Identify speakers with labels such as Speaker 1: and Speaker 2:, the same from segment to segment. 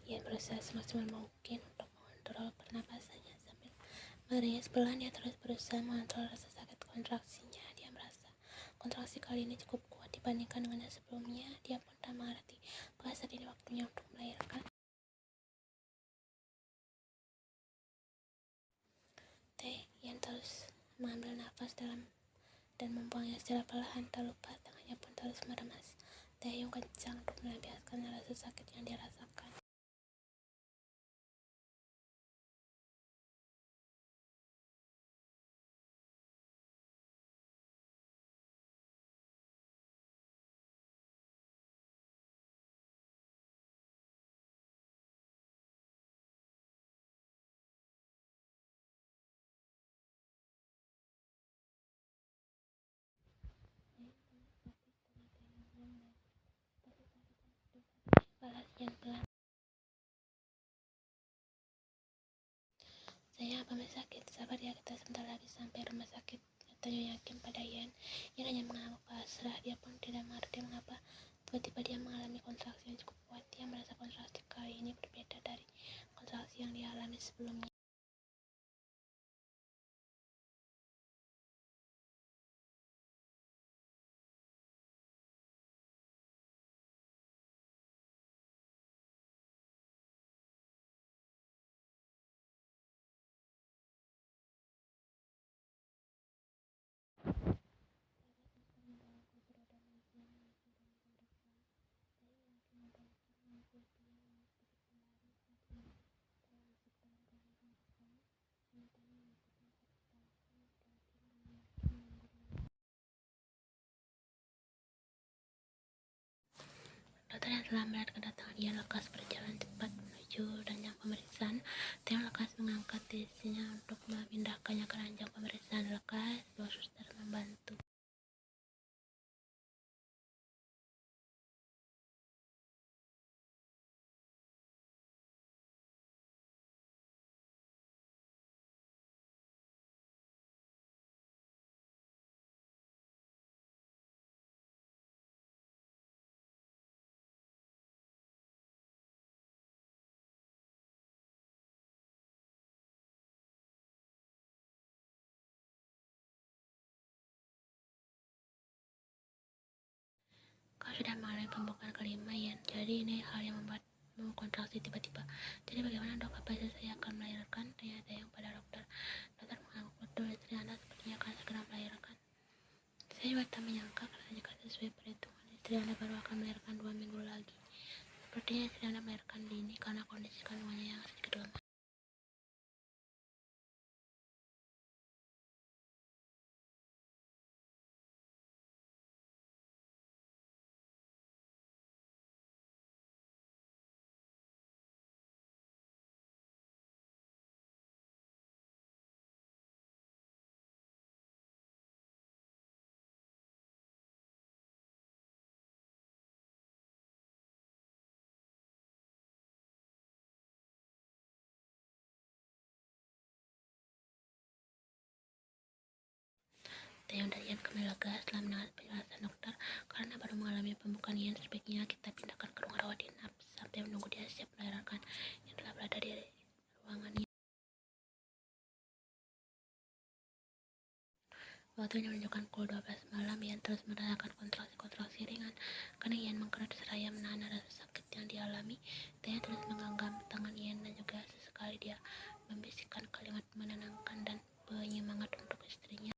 Speaker 1: Ia berusaha semaksimal mungkin untuk mengontrol pernapasannya sambil merias pelan. Dia terus berusaha mengontrol rasa sakit kontraksinya. Dia merasa kontraksi kali ini cukup kuat dibandingkan dengan yang sebelumnya. Dia pun tak mengerti bahwa saat ini waktunya untuk melahirkan. Ian terus mengambil nafas dalam dan membuangnya secara perlahan. Tak lupa tangannya pun terus meremas Taehyung kencang untuk melampiaskan rasa sakit yang dirasakan. Balas Ian pelan. Saya apa masih sakit? Sabar ya, kita sebentar lagi sampai rumah sakit. Taehyung yakin pada Ian. Ian hanya mengangguk pasrah. Dia pun tidak mengerti mengapa tiba-tiba dia mengalami kontraksi yang cukup kuat. Dia merasa kontraksi kali ini berbeda dari kontraksi yang dia alami sebelumnya. Dokter yang telah melihat kedatangan Ian lekas berjalan cepat menuju ranjang pemeriksaan. Taehyung lekas mengangkat istrinya untuk memindahkannya ke ranjang pemeriksaan. Lekas, dua suster membantu. Kau sudah mengalami pembukaan kelima, Ian. Jadi ini hal yang membuatmu kontraksi tiba-tiba. Jadi bagaimana dok? Apa saya akan melahirkan? Tanya Taehyung pada dokter. Dokter mengangguk. Betul, istri Anda sepertinya akan segera melahirkan. Saya juga tak menyangka karena jika sesuai perhitungan istri Anda baru akan melahirkan 2 minggu lagi. Sepertinya istri Anda melahirkan dini karena kondisi kandungannya yang sedikit lemah. Taehyung dan Ian kembali lega setelah mendengar penjelasan dokter. Karena baru mengalami pembukaan Ian, sebaiknya kita pindahkan ke ruang rawat inap sampai menunggu dia siap melahirkan. Yang telah berada di ruangan ini. Waktunya menunjukkan pukul 12 malam. Ian terus merasakan kontraksi-kontraksi ringan karena Ian mengkerut seraya menahan rasa sakit yang dialami. Taehyung terus menggenggam tangan Ian dan juga sesekali dia membisikkan kalimat menenangkan dan penyemangat untuk istrinya.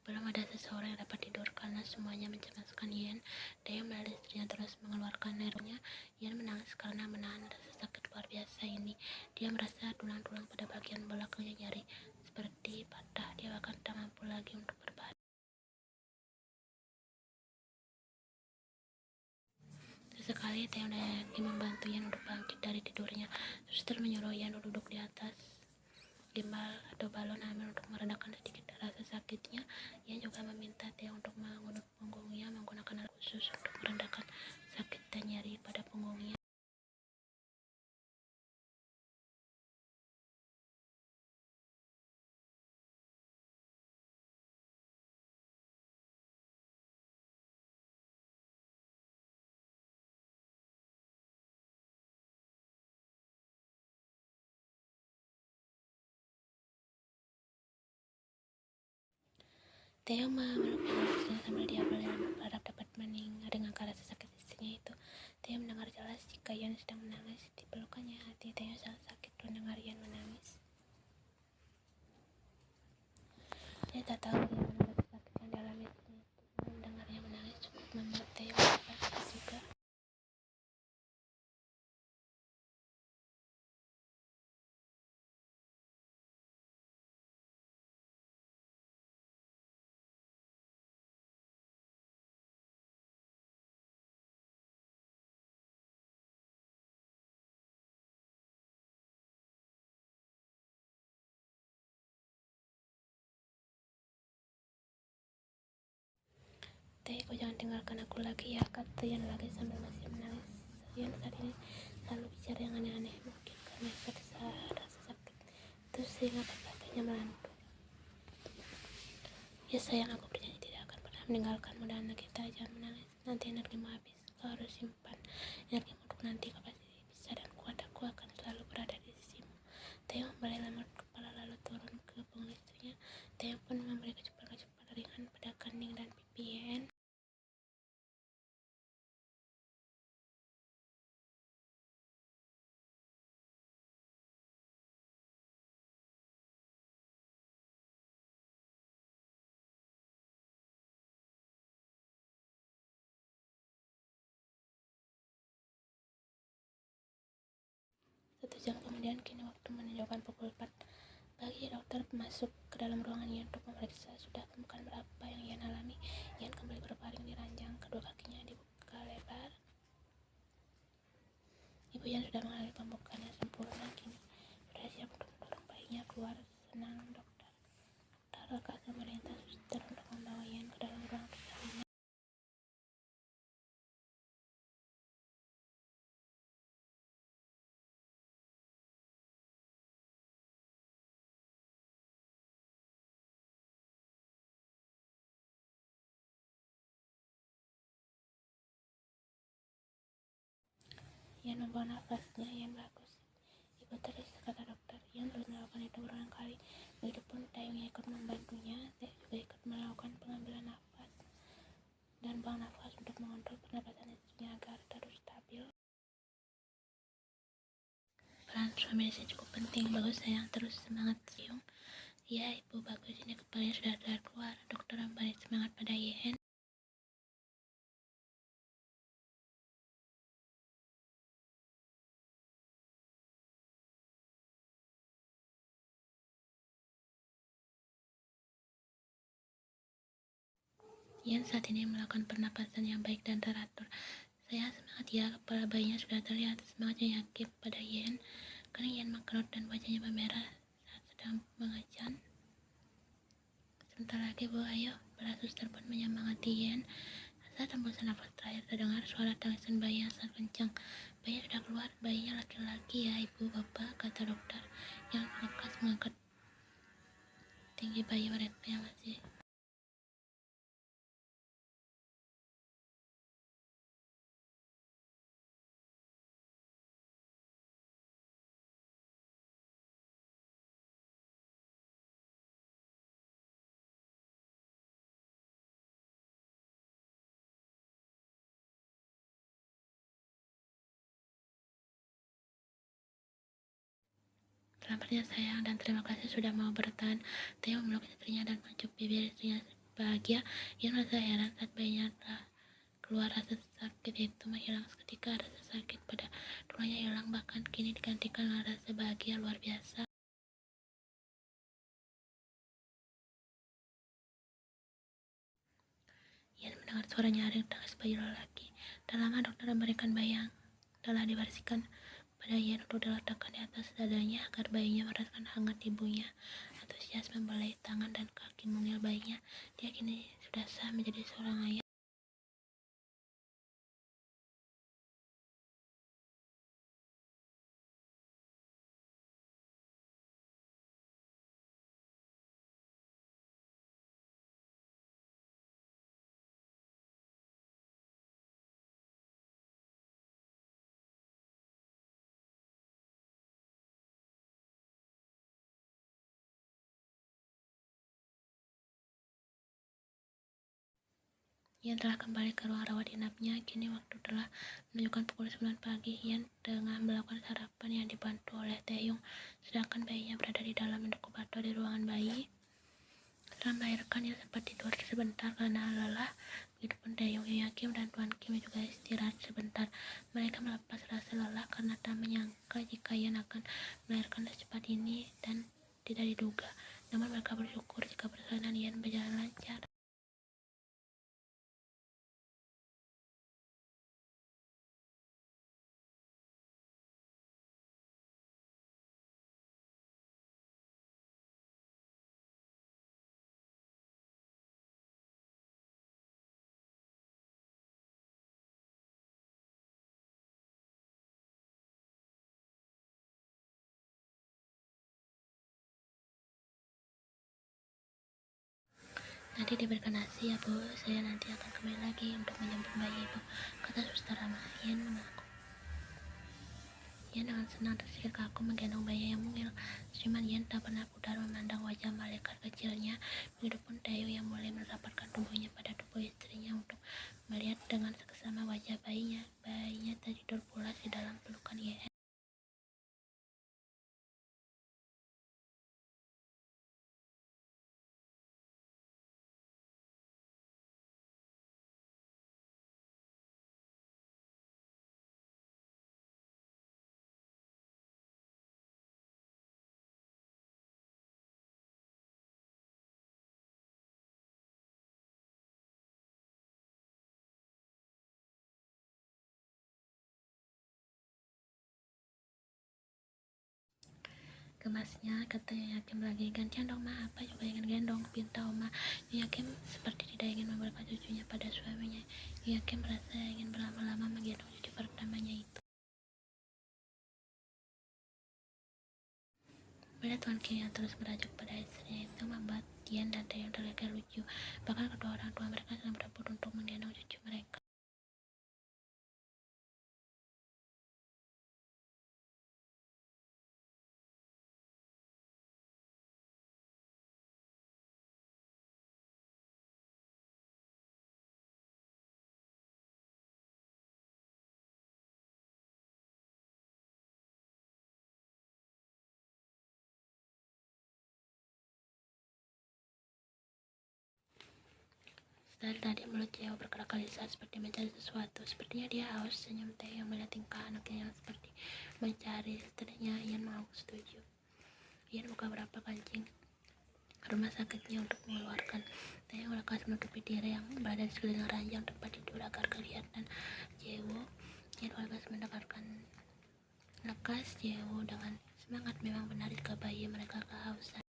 Speaker 1: Belum ada seseorang yang dapat tidur karena semuanya mencemaskan Ian. Taehyung melihat istrinya terus mengeluarkan airnya. Ian menangis karena menahan rasa sakit luar biasa ini. Dia merasa tulang-tulang pada bagian belakangnya nyeri seperti patah. Dia bahkan tak mampu lagi untuk berbaring. Sesekali hari, Taeyong dan Yaki membantu Yan untuk bangkit dari tidurnya. Suster menyuruh Yan duduk di atas gimbal atau balon hamil untuk meredakan sedikit rasa sakitnya. Yan juga meminta Taeyong untuk mengundur punggungnya menggunakan alat khusus untuk meredakan sakit dan nyeri pada punggungnya. Taeyong memeluk istrinya sambil dia berharap dapat mendengar rasa sakit istrinya itu. Taeyong mendengar jelas jika Yan sedang menangis. Di pelukannya, hati Taeyong sangat sakit mendengar Yan menangis. Dia tak tahu bagaimana rasa sakit yang dialami istrinya itu. Namun mendengarnya menangis cukup membuat Taeyong sakit juga. Taeyong, jangan tinggalkan aku lagi ya, kata Yan lagi sambil masih menangis. Yan saat ini selalu bicara yang aneh-aneh, mungkin karena rasa sakit itu sehingga kata-katanya melantur. Ya sayang, aku berjanji tidak akan pernah meninggalkanmu dan kita jangan menangis. Nanti energimu habis, kau harus simpan energimu untuk nanti kau pasti bisa dan kuat. Aku akan selalu berada di sisimu. Taeyong membalik lemot kepala lalu turun ke punggung istrinya. Taeyong pun memberi kecupan-kecupan ringan pada kening dan pipi Yan. Satu jam kemudian, kini waktu menunjukkan pukul 4 pagi. Dokter masuk ke dalam ruangan Yan untuk memeriksa. Sudah bukan berapa yang Yan alami. Yan kembali berbaring di ranjang, kedua kakinya dibuka lebar. Ibu Yan sudah mengalami pembukaan yang sempurna. Kini sudah siap untuk mendorong bayinya keluar. Senang dokter. Dokter lekas memerintah suster untuk membawa Yan ke dalam ruang persalinan. Yan membawa nafasnya yang bagus. Ibu terus, kata dokter. Yan terus melakukan itu berulang kali. Begitupun Taeyong ikut membantunya. Taeyong juga ikut melakukan pengambilan nafas dan buang nafas untuk mengontrol pernapasan istrinya agar terus stabil. Peran suami istri cukup penting. Bagus sayang, terus semangat Taeyong. Ya ibu, bagus, ini kepalanya sudah keluar. Dokter memberi semangat pada Yan. Yan saat ini melakukan pernapasan yang baik dan teratur. Saya semangat ya, kepala bayinya sudah terlihat. Semangatnya yakin pada Yan. Karena Yan mengkerut dan wajahnya memerah saat sedang mengacan. Sebentar lagi bu, ayo. Para suster pun menyemangati Yan. Saat tembusan nafas terakhir terdengar suara tangisan bayi yang sangat kencang. Bayi sudah keluar, bayinya laki-laki ya ibu bapak, kata dokter yang lekas mengangkat tinggi bayi mereka yang masih. Selamat ya sayang dan terima kasih sudah mau bertahan. Taeyong memeluk istrinya dan mencup bibir istrinya bahagia. Yan merasa heran saat bayinya telah keluar. Rasa sakit itu menghilang seketika. Rasa sakit pada tulangnya hilang, bahkan kini digantikan oleh rasa bahagia luar biasa. Yan mendengar suara nyaring tangis bayi lelaki. Tak lama dokter memberikan bayi yang telah dibersihkan pada Ian untuk diletakkan di atas dadanya agar bayinya merasakan hangat ibunya. Antusias membelai tangan dan kaki mungil bayinya. Dia kini sudah sah menjadi seorang ayah. Ian telah kembali ke ruang rawat inapnya. Kini waktu telah menunjukkan pukul 9 pagi. Ian tengah melakukan sarapan yang dibantu oleh Taeyong, sedangkan bayinya berada di dalam inkubator di ruangan bayi. Setelah melahirkan, Ian sempat tidur sebentar karena lelah. Begitupun Taeyong, Kim, dan Tuan Kim juga istirahat sebentar. Mereka melepas rasa lelah karena tak menyangka jika Ian akan melahirkan secepat ini dan tidak diduga. Namun mereka bersyukur jika persalinan Ian berjalan lancar. Nanti diberikan nasi ya bu, saya nanti akan kembali lagi untuk menjemput bayi ibu, kata suster ramah. Ian mengaku. Ian dengan senang tersikir kaku menggendong bayi yang mungil. Cuman Ian tak pernah pudar memandang wajah malaikat kecilnya. Begitupun Taeyong yang mulai merapatkan tubuhnya pada tubuh istrinya untuk melihat dengan seksama wajah bayinya. Bayinya tertidur pulas di dalam pelukan Ian. Gemasnya, kata Kim lagi. Gantian dong ma, apa juga ingin gendong, pinta Oma. Kim seperti tidak ingin memberikan cucunya pada suaminya. Kim merasa ingin berlama-lama menggendong cucu pertamanya itu. Melihat Tuan Kim yang terus merajuk pada istrinya itu membuat Ian dan Taeyong terlihat lucu. Bahkan kedua orang tua mereka sedang berebut untuk menggendong cucu mereka. Dari tadi mulut Jeo bergerak gelisah seperti mencari sesuatu. Sepertinya dia haus. Senyum Taeyong melihat tingkah anaknya yang seperti mencari istrinya. Ian mengaku setuju. Ian buka berapa kancing rumah sakitnya untuk mengeluarkan. Taeyong lekas menutupi diri yang berada di sekeliling ranjang tempat tidur agar kelihatan Jewo. Ian lekas mendengarkan lekas Jewo dengan semangat. Memang benar jika bayi mereka kehausan.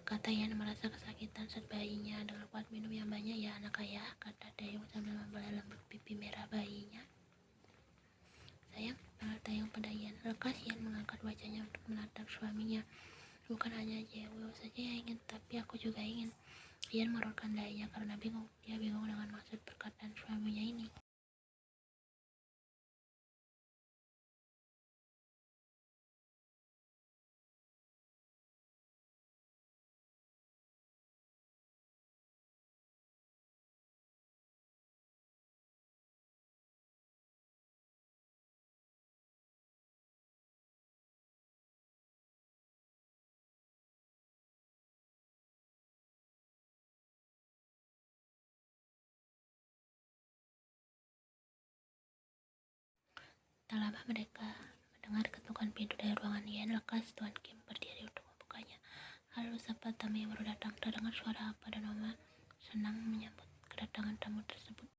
Speaker 1: Kata Ian merasa kesakitan saat bayinya dengan kuat minum yang banyak. Ya anak ayah, kata Taeyong sambil membelai lembut pipi merah bayinya. Sayang, panggil Taeyong pada Ian. Lekas Ian mengangkat wajahnya untuk menatap suaminya. Bukan hanya Jewo saja yang ingin, tapi aku juga ingin. Ian merorkan dahinya karena bingung. Dia bingung dengan maksud perkataan suaminya ini. Tak lama mereka mendengar ketukan pintu dari ruangan Yen. Lekas Tuan Kim berdiri untuk membukanya. Halo, siapa tamu yang baru datang? Terdengar suara apa dan Oma senang menyambut kedatangan tamu tersebut.